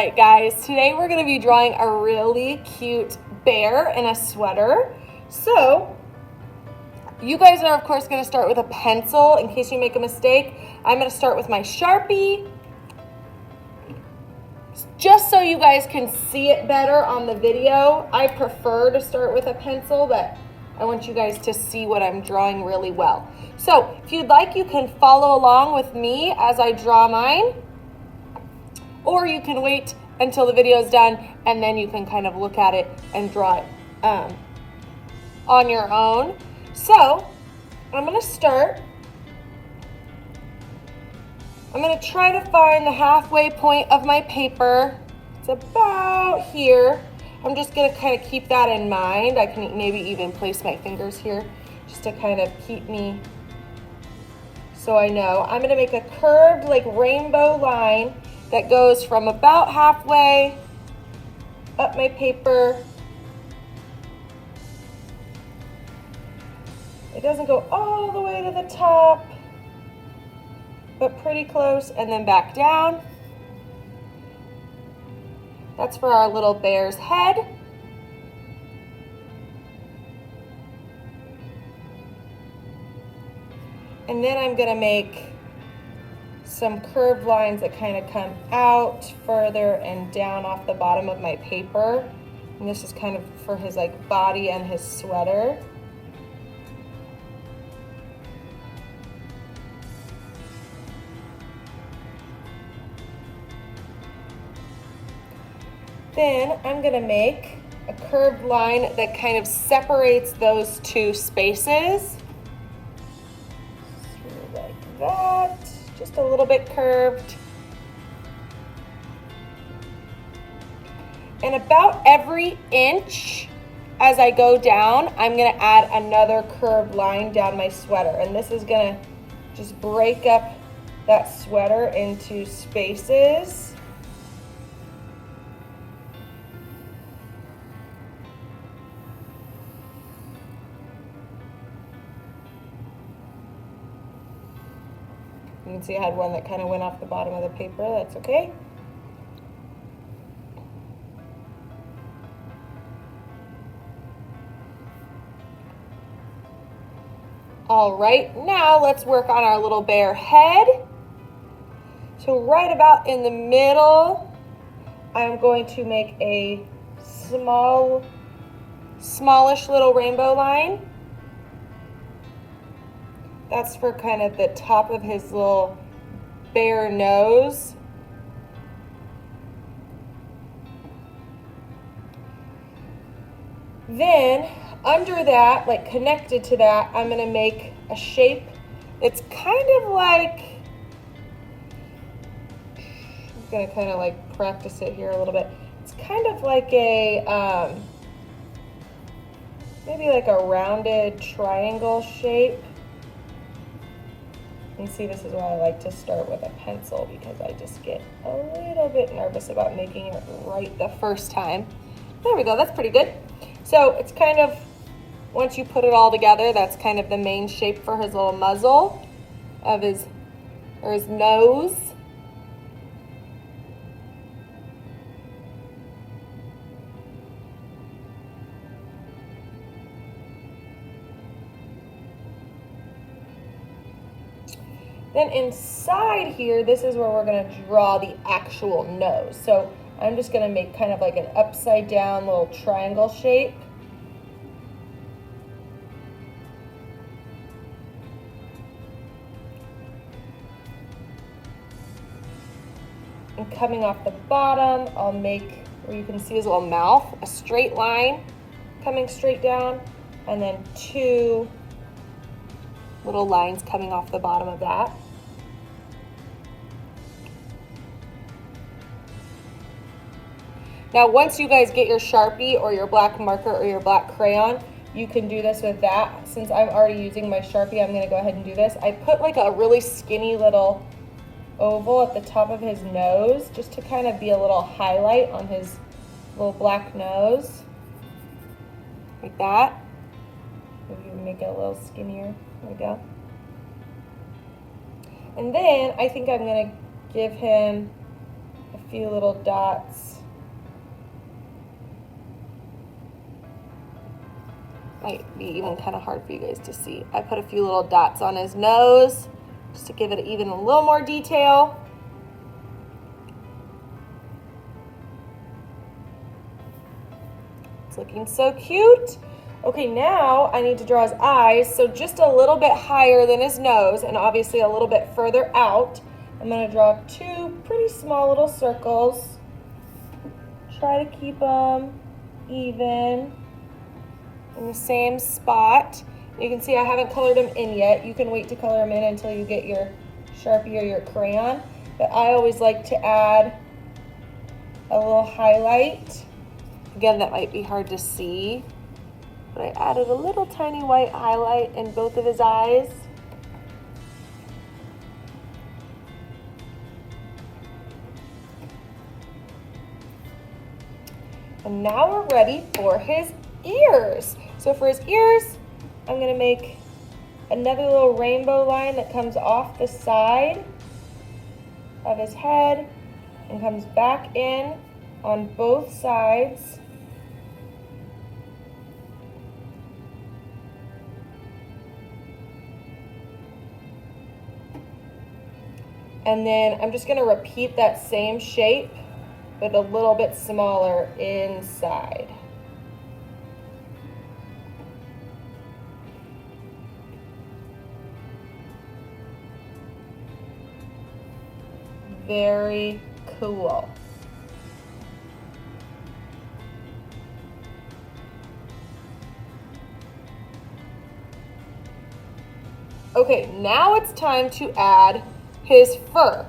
right, guys, today we're going to be drawing a really cute bear in a sweater. So you guys are of course going to start with a pencil in case you make a mistake. I'm going to start with my Sharpie just so you guys can see it better on the video. I prefer to start with a pencil, but I want you guys to see what I'm drawing really well. So if you'd like, you can follow along with me as I draw mine. Or you can wait until the video is done and then you can kind of look at it and draw it on your own. So I'm going to start. I'm going to try to find the halfway point of my paper. It's about here. I'm just going to kind of keep that in mind. I can maybe even place my fingers here just to kind of keep me so I know. I'm going to make a curved like rainbow line that goes from about halfway up my paper. It doesn't go all the way to the top, but pretty close, and then back down. That's for our little bear's head. And then I'm gonna make some curved lines that kind of come out further and down off the bottom of my paper. And this is kind of for his like body and his sweater. Then I'm gonna make a curved line that kind of separates those two spaces. Like that. Just a little bit curved. And about every inch as I go down, I'm gonna add another curved line down my sweater. And this is gonna just break up that sweater into spaces. You can see I had one that kind of went off the bottom of the paper. That's okay. All right, now let's work on our little bear head. So right about in the middle, I'm going to make a smallish little rainbow line. That's for kind of the top of his little bear nose. Then under that, like connected to that, I'm gonna make a shape that's kind of like, I'm gonna kind of like practice it here a little bit. It's kind of like a, maybe like a rounded triangle shape. You see, this is why I like to start with a pencil because I just get a little bit nervous about making it right the first time. There we go, that's pretty good. So it's kind of, once you put it all together, that's kind of the main shape for his little muzzle of his nose. Then inside here, this is where we're gonna draw the actual nose. So I'm just gonna make kind of like an upside down little triangle shape. And coming off the bottom, I'll make, where you can see his little mouth, a straight line coming straight down, and then two little lines coming off the bottom of that. Now, once you guys get your Sharpie or your black marker or your black crayon, you can do this with that. Since I'm already using my Sharpie, I'm gonna go ahead and do this. I put like a really skinny little oval at the top of his nose just to kind of be a little highlight on his little black nose, like that. Maybe make it a little skinnier. There we go. And then I think I'm gonna give him a few little dots. Might be even kind of hard for you guys to see. I put a few little dots on his nose just to give it even a little more detail. It's looking so cute. Okay, now I need to draw his eyes, so just a little bit higher than his nose and obviously a little bit further out. I'm going to draw two pretty small little circles. Try to keep them even in the same spot. You can see I haven't colored them in yet. You can wait to color them in until you get your Sharpie or your crayon. But I always like to add a little highlight. Again, that might be hard to see, but I added a little tiny white highlight in both of his eyes. And now we're ready for his ears. So for his ears, I'm going to make another little rainbow line that comes off the side of his head and comes back in on both sides. And then I'm just going to repeat that same shape, but a little bit smaller inside. Very cool. Okay, now it's time to add his fur.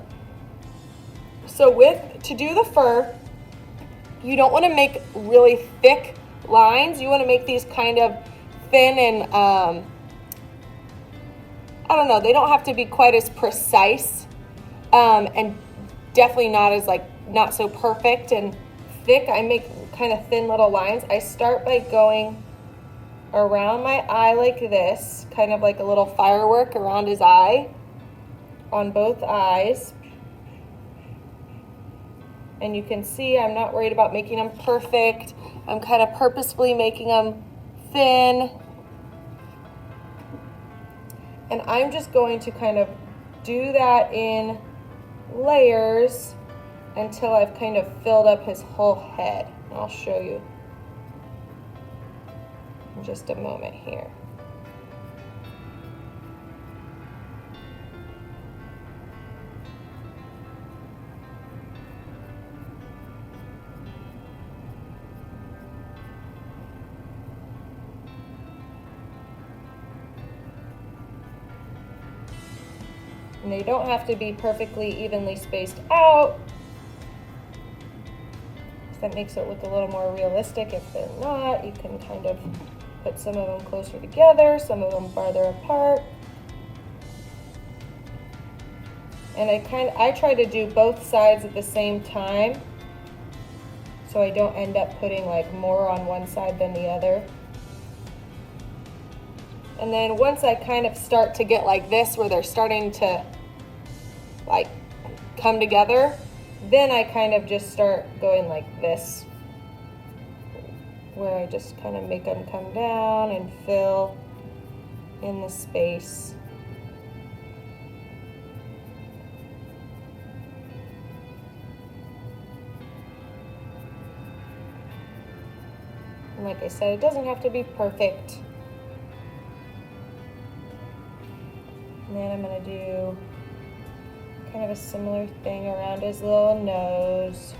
So to do the fur, you don't want to make really thick lines. You want to make these kind of thin and, I don't know, they don't have to be quite as precise, and definitely not so perfect and thick. I make kind of thin little lines. I start by going around my eye like this, kind of like a little firework around his eye, on both eyes. And you can see I'm not worried about making them perfect. I'm kind of purposefully making them thin. And I'm just going to kind of do that in layers until I've kind of filled up his whole head. And I'll show you in just a moment here. And they don't have to be perfectly evenly spaced out. That makes it look a little more realistic. If they're not, you can kind of put some of them closer together, some of them farther apart. And I try to do both sides at the same time, so I don't end up putting like more on one side than the other. And then once I kind of start to get like this, where they're starting to like come together, then I kind of just start going like this, where I just kind of make them come down and fill in the space. And like I said, it doesn't have to be perfect. And then I'm going to do kind of a similar thing around his little nose.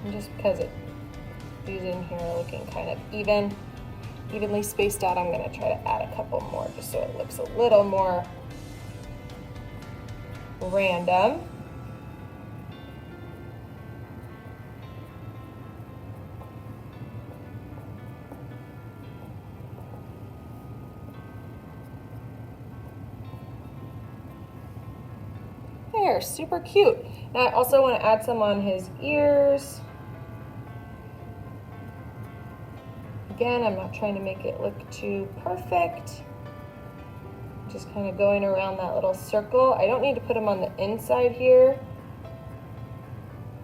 And just because these in here are looking kind of evenly spaced out, I'm going to try to add a couple more just so it looks a little more random. hair. Super cute. Now I also want to add some on his ears. Again, I'm not trying to make it look too perfect. Just kind of going around that little circle. I don't need to put them on the inside here,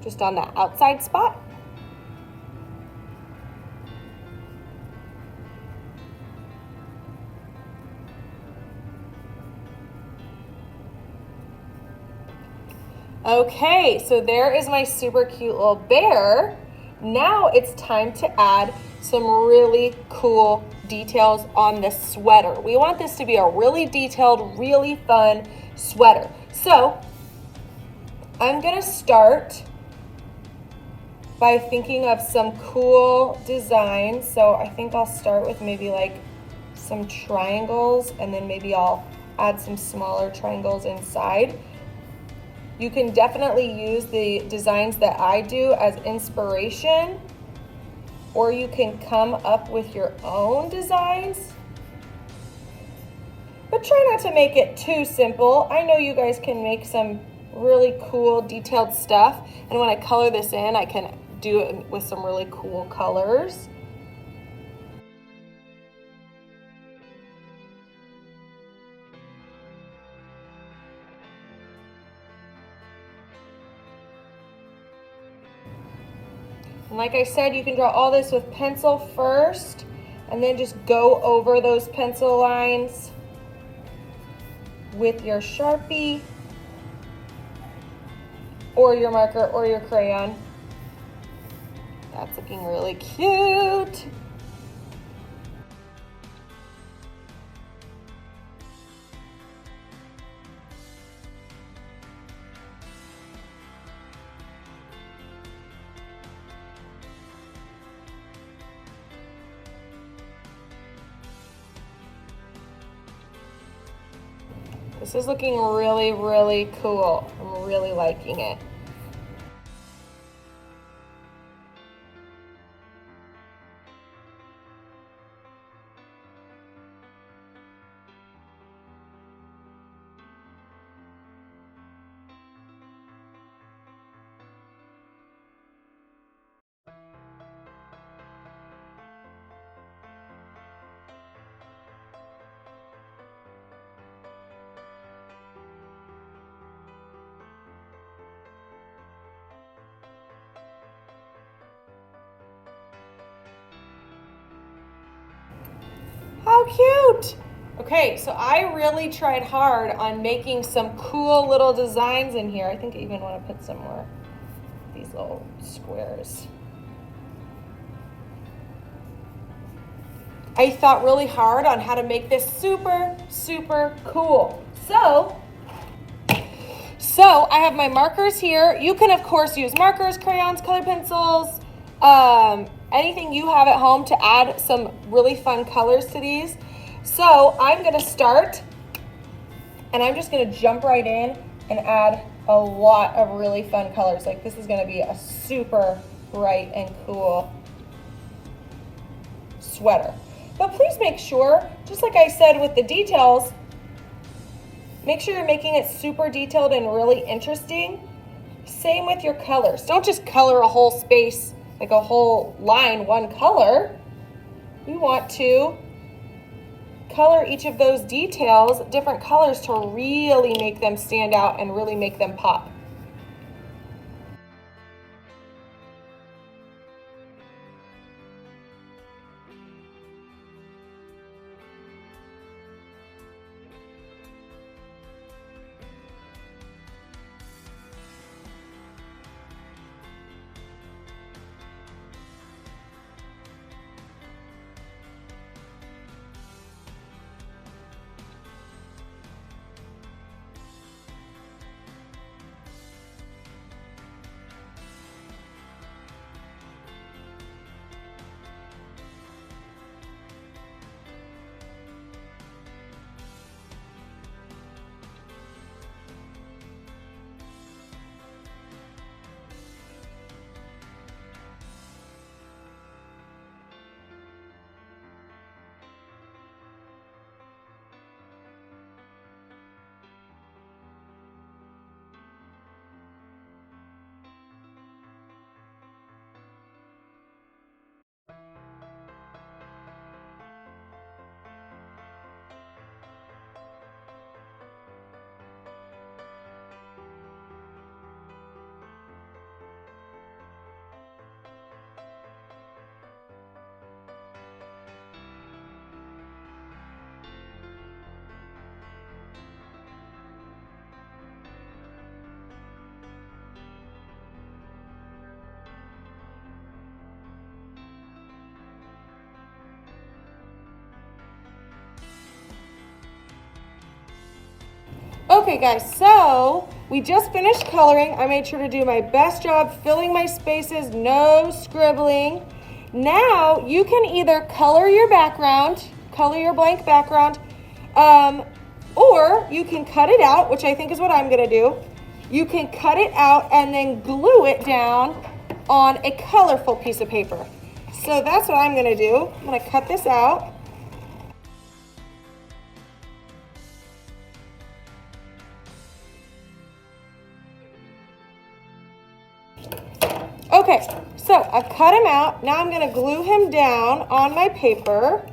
just on that outside spot. Okay, so there is my super cute little bear. Now it's time to add some really cool details on the sweater. We want this to be a really detailed, really fun sweater. So I'm gonna start by thinking of some cool designs. So I think I'll start with maybe like some triangles, and then maybe I'll add some smaller triangles inside. You can definitely use the designs that I do as inspiration, or you can come up with your own designs. But try not to make it too simple. I know you guys can make some really cool detailed stuff, and when I color this in, I can do it with some really cool colors. And like I said, you can draw all this with pencil first, and then just go over those pencil lines with your Sharpie or your marker or your crayon. That's looking really cute. This is looking really, really cool. I'm really liking it. How cute! Okay, so I really tried hard on making some cool little designs in here. I think I even want to put some more of these little squares. I thought really hard on how to make this super, super cool. So I have my markers here. You can, of course, use markers, crayons, colored pencils, anything you have at home to add some really fun colors to these. So I'm gonna start, and I'm just gonna jump right in and add a lot of really fun colors. Like, this is gonna be a super bright and cool sweater. But please make sure, just like I said with the details, make sure you're making it super detailed and really interesting. Same with your colors. Don't just color a whole space, like a whole line, one color. We want to color each of those details different colors to really make them stand out and really make them pop. Okay guys, so we just finished coloring. I made sure to do my best job filling my spaces, no scribbling. Now you can either color your background, color your blank background, or you can cut it out, which I think is what I'm gonna do. You can cut it out and then glue it down on a colorful piece of paper. So that's what I'm gonna do. I'm gonna cut this out. Okay, so I've cut him out. Now I'm gonna glue him down on my paper.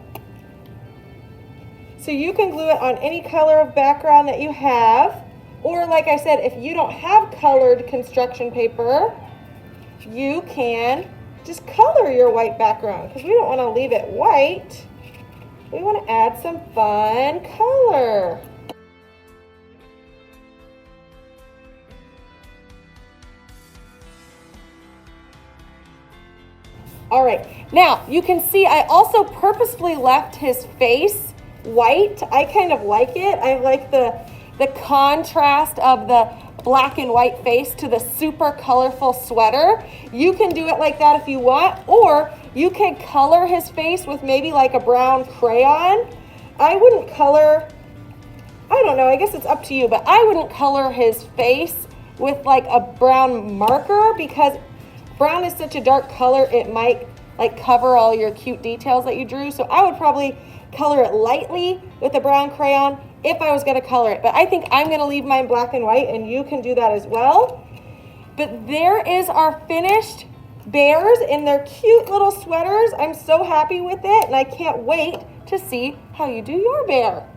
So you can glue it on any color of background that you have. Or like I said, if you don't have colored construction paper, you can just color your white background because we don't want to leave it white. We want to add some fun color. All right, now you can see I also purposefully left his face white. I kind of like it. I like the contrast of the black and white face to the super colorful sweater. You can do it like that if you want, or you can color his face with maybe like a brown crayon. I wouldn't color, I don't know, I guess it's up to you, but I wouldn't color his face with like a brown marker because brown is such a dark color, it might like cover all your cute details that you drew. So I would probably color it lightly with a brown crayon if I was gonna color it. But I think I'm gonna leave mine black and white and you can do that as well. But there is our finished bears in their cute little sweaters. I'm so happy with it and I can't wait to see how you do your bear.